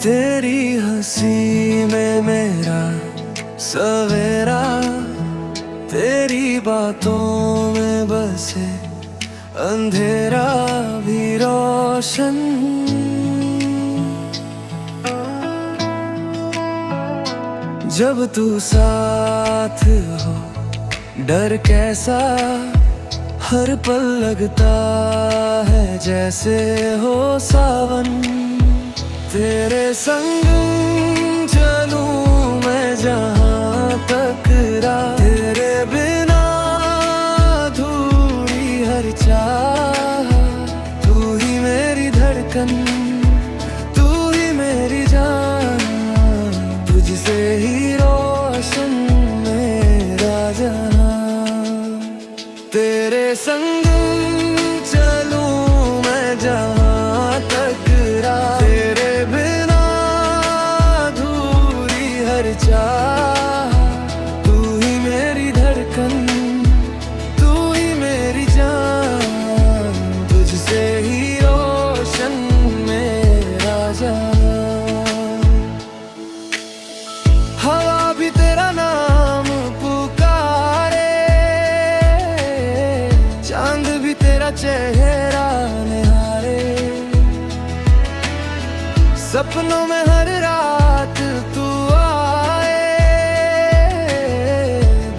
तेरी हंसी में मेरा सवेरा, तेरी बातों में बसे अंधेरा भी रोशन। जब तू साथ हो डर कैसा, हर पल लगता है जैसे हो सावन। तेरे संग चलूं मैं जहाँ तक राह, तेरे बिना अधूरी हर चाह। तू ही मेरी धड़कन, तू ही मेरी जान, तुझसे ही रोशन मेरा जहां। तेरे संग चलूं मैं जहाँ तक राह, तेरे बिना अधूरी हर चाह। तू ही मेरी धड़कन, तू ही मेरी जान, तुझसे ही रोशन मेरा जहां। हवा भी तेरा नाम पुकारे, चांद भी तेरा चेहरा निहारे। सपनों में हर रात तू आए,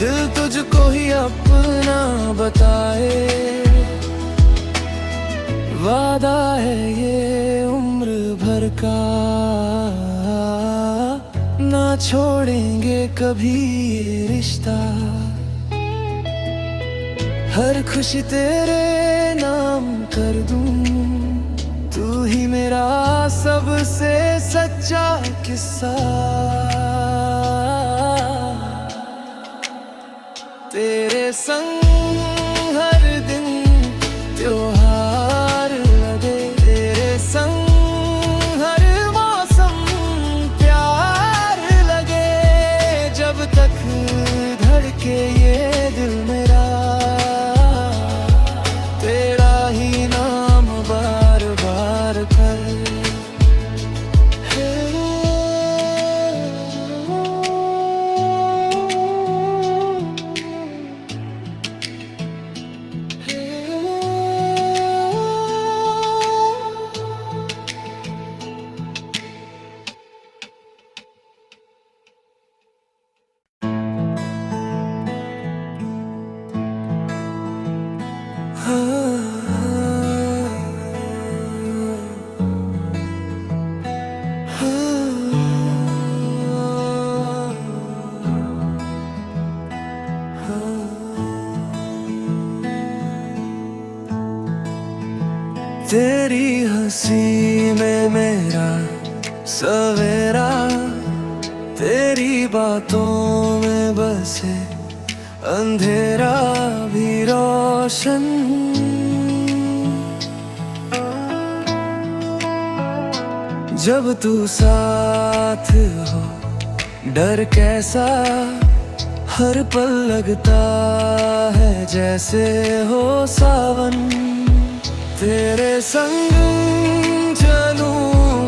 दिल तुझको ही अपना बताए। वादा है ये उम्र भर का, ना छोड़ेंगे कभी ये रिश्ता। हर खुशी तेरे नाम कर दूं, तू ही मेरा सबसे सच्चा किस्सा। तेरे संग हर दिन त्योहार लगे, तेरे संग हर मौसम प्यार लगे। जब तक धड़के ये दिल मेरा, तेरा ही नाम बार बार कर। तेरी हंसी में मेरा सवेरा, तेरी बातों में बसे अंधेरा भी रोशन। जब तू साथ हो डर कैसा, हर पल लगता है जैसे हो सावन। तेरे संग चलूं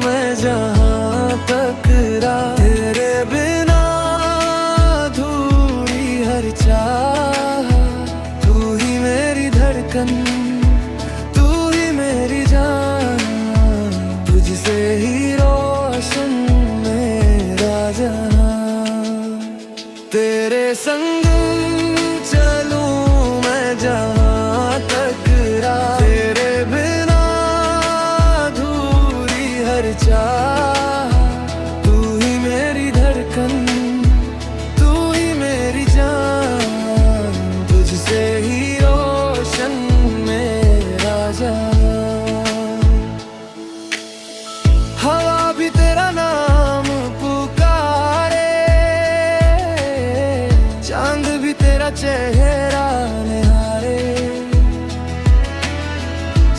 मैं जहाँ तक राह, तेरे बिना अधूरी हर चाह। तू ही मेरी धड़कन, तू ही मेरी जान, तुझसे ही रोशन मेरा जहां। तेरे संग चलूं मैं जहाँ तक राह, तेरे बिना अधूरी हर चाह। तू ही मेरी धड़कन, तू ही मेरी जान, तुझसे ही रोशन मेरा जहां। हवा भी तेरा नाम पुकारे, चांद भी तेरा चेहरा निहारे।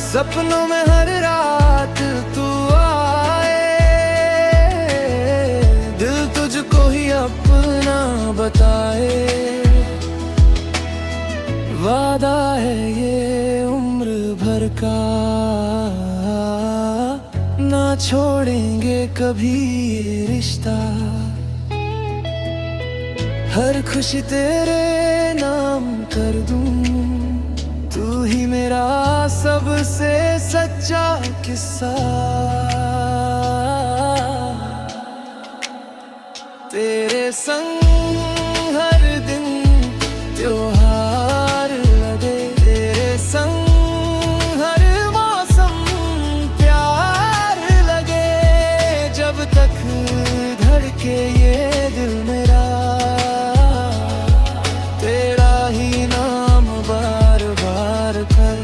सपनों में हर रात तू आए, दिल तुझको ही अपना बताए। वादा है ये उम्र भर का, ना छोड़ेंगे कभी ये रिश्ता। हर खुशी तेरे नाम कर दूं, तू ही मेरा सबसे सच्चा किस्सा। तेरे संग हर दिन त्योहार लगे, तेरे संग हर मौसम प्यार लगे। जब तक धड़के ये दिल मेरा, तेरा ही नाम बार बार कर।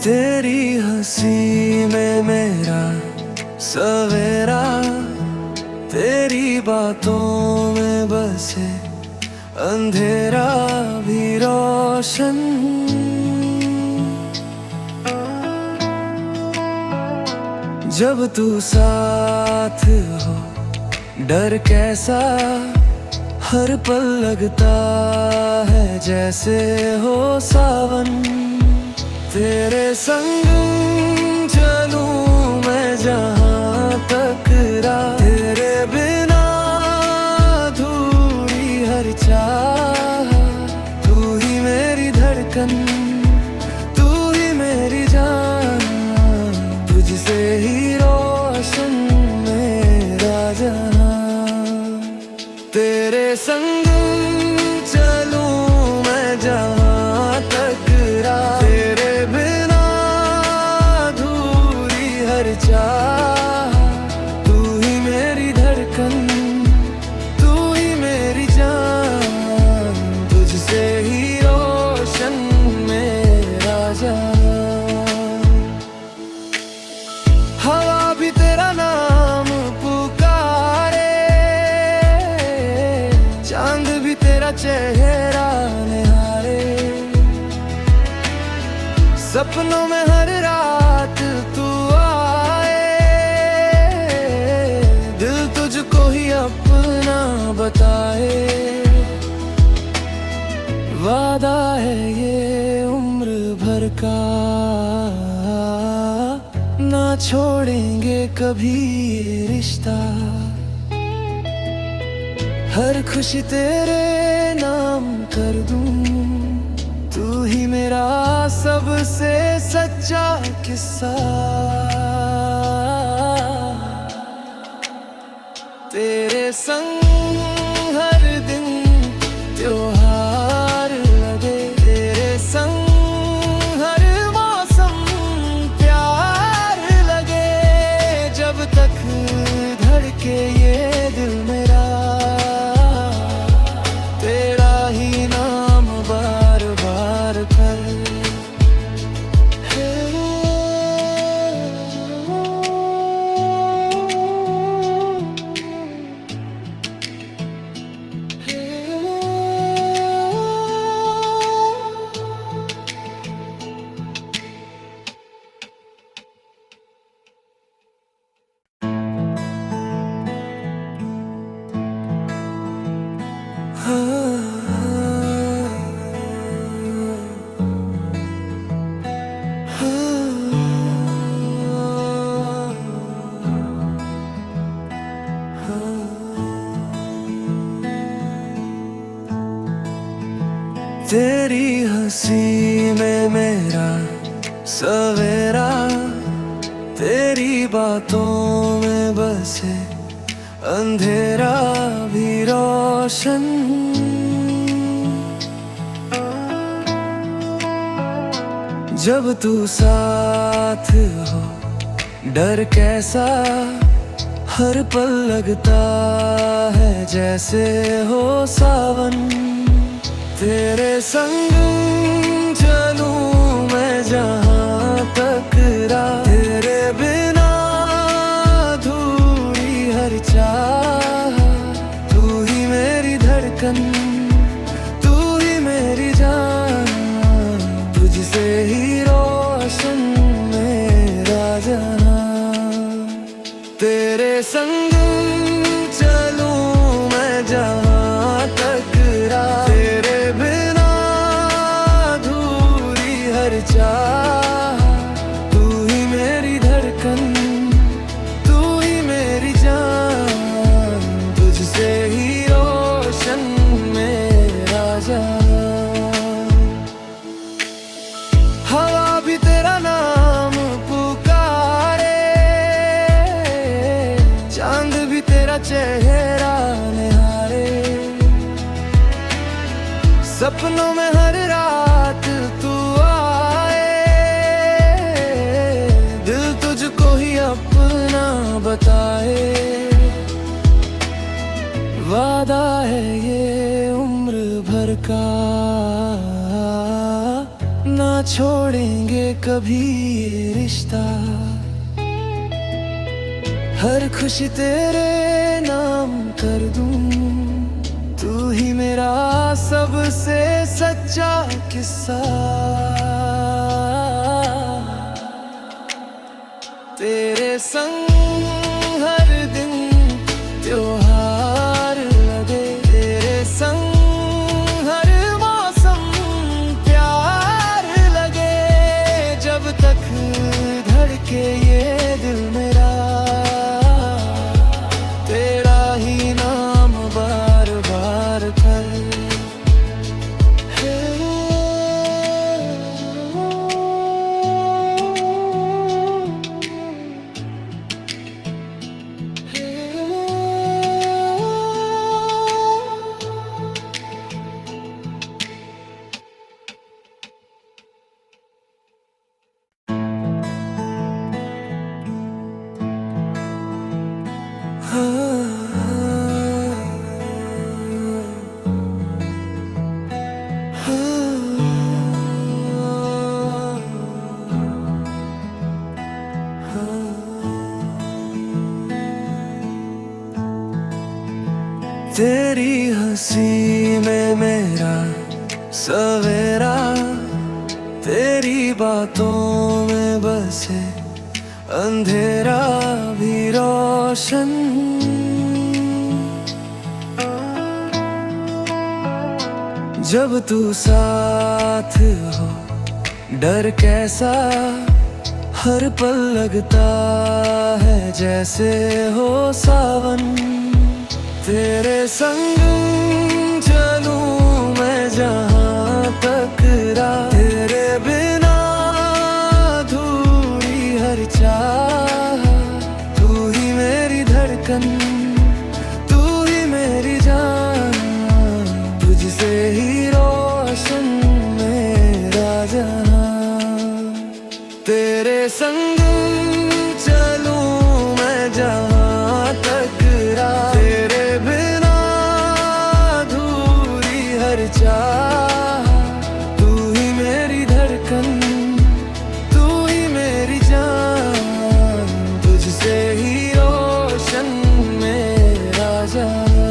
तेरी हंसी में मेरा सवेरा, तेरी बातों में बसे अंधेरा भी रोशन। जब तू साथ हो डर कैसा, हर पल लगता है जैसे हो सावन। तेरे संग चलूं मैं जहाँ तक राह, तेरे बिना अधूरी हर चाह। तू ही मेरी धड़कन, तू ही मेरी जान, तुझसे ही रोशन मेरा जहां। तेरे संग चलूं मैं जहाँ तक राह, तेरे बिना अधूरी हर चाह। तू ही मेरी धड़कन, तू ही मेरी जान, तुझसे ही रोशन मेरा जहां। हवा भी तेरा नाम पुकारे, चांद भी तेरा चेहरा निहारे। सपनों में हर रात तू आए, दिल तुझको ही अपना बताए। वादा है ये उम्र भर का, ना छोड़ेंगे कभी ये रिश्ता। हर खुशी तेरे नाम कर दूं, तू ही मेरा सबसे सच्चा किस्सा। तेरे संग हर दिन त्योहार लगे, तेरे संग हर मौसम प्यार लगे। जब तक धड़के ये दिल मेरा, तेरा ही नाम बार बार कर। तेरी हंसी में मेरा सवेरा, तेरी बातों में बसे अंधेरा भी रोशन। जब तू साथ हो डर कैसा, हर पल लगता है जैसे हो सावन, तेरे संग चलूं मैं जहां तक राह, तेरे बिना अधूरी हर चाह, तू ही मेरी धड़कन, तू ही मेरी जान, तुझसे ही रोशन मेरा जहां, तेरे संग चलूं मैं जहां तक राह, तेरे बिना अधूरी हर चाह, तू ही मेरी धड़कन, तू ही मेरी जान, तुझसे ही रोशन मेरा जहां। हवा भी तेरा नाम पुकारे, चांद भी तेरा चेहरा निहारे, सपनों में हर रात तू आए, दिल तुझको ही अपना बताए, वादा है ये उम्र भर का, ना छोड़ेंगे कभी ये रिश्ता, हर खुशी तेरे नाम कर दूं, तू ही मेरा सबसे सच्चा किस्सा, तेरे संग हर दिन त्योहार लगे, तेरे संग हर मौसम प्यार लगे, जब तक धड़के ये दिल मेरा, तेरा ही नाम बार बार कर। तेरी हंसी में मेरा सवेरा, तेरी बातों में बसे अंधेरा भी रोशन, जब तू साथ हो डर कैसा, हर पल लगता है जैसे हो सावन, तेरे संग चलूं मैं जहां तक राह, तेरे बिना अधूरी हर चाह, तू ही मेरी धड़कन, तू ही मेरी जान, तुझसे ही रोशन मेरा जहां, तेरे संग चलूं मैं जहां तक राह, तेरे बिना अधूरी हर चाह, तू ही मेरी धड़कन, तू ही मेरी जान, तुझसे ही रोशन मेरा जहां।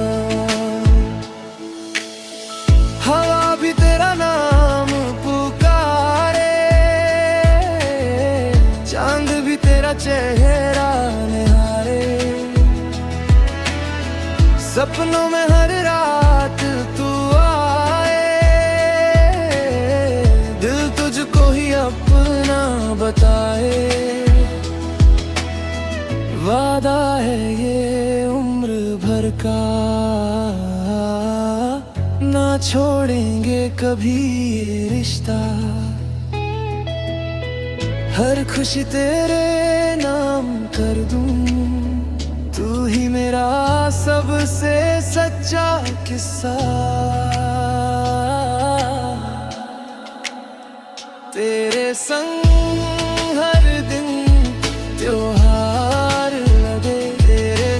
हवा भी तेरा नाम पुकारे, चांद भी तेरा चेहरा निहारे, सपनों में हर रात तू आए, दिल तुझको ही अपना बताए, वादा है ये उम्र भर का, ना छोड़ेंगे कभी ये रिश्ता, हर खुशी तेरे नाम कर दूं, तू ही मेरा सबसे सच्चा किस्सा, तेरे संग हर दिन त्योहार लगे, तेरे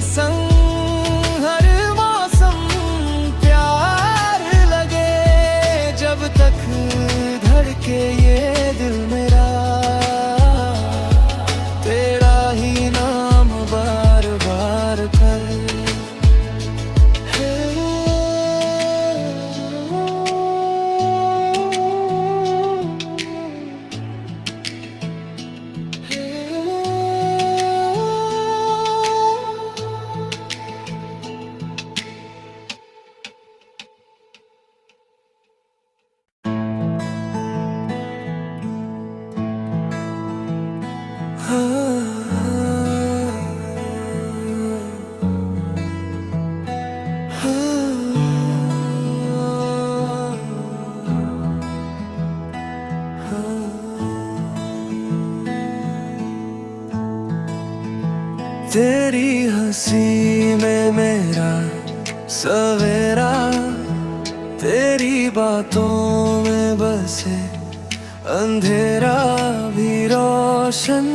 तेरी हंसी में मेरा सवेरा, तेरी बातों में बसे अंधेरा भी रोशन।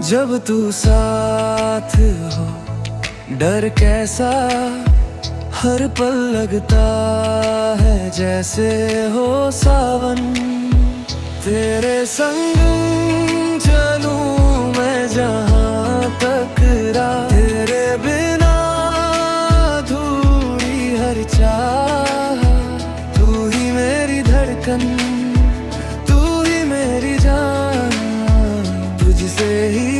जब तू साथ हो डर कैसा, हर पल लगता है जैसे हो सावन। तेरे संग चलूं मैं जहां तक राह, तेरे बिना अधूरी हर चाह। तू ही मेरी धड़कन, तू ही मेरी जान, तुझसे ही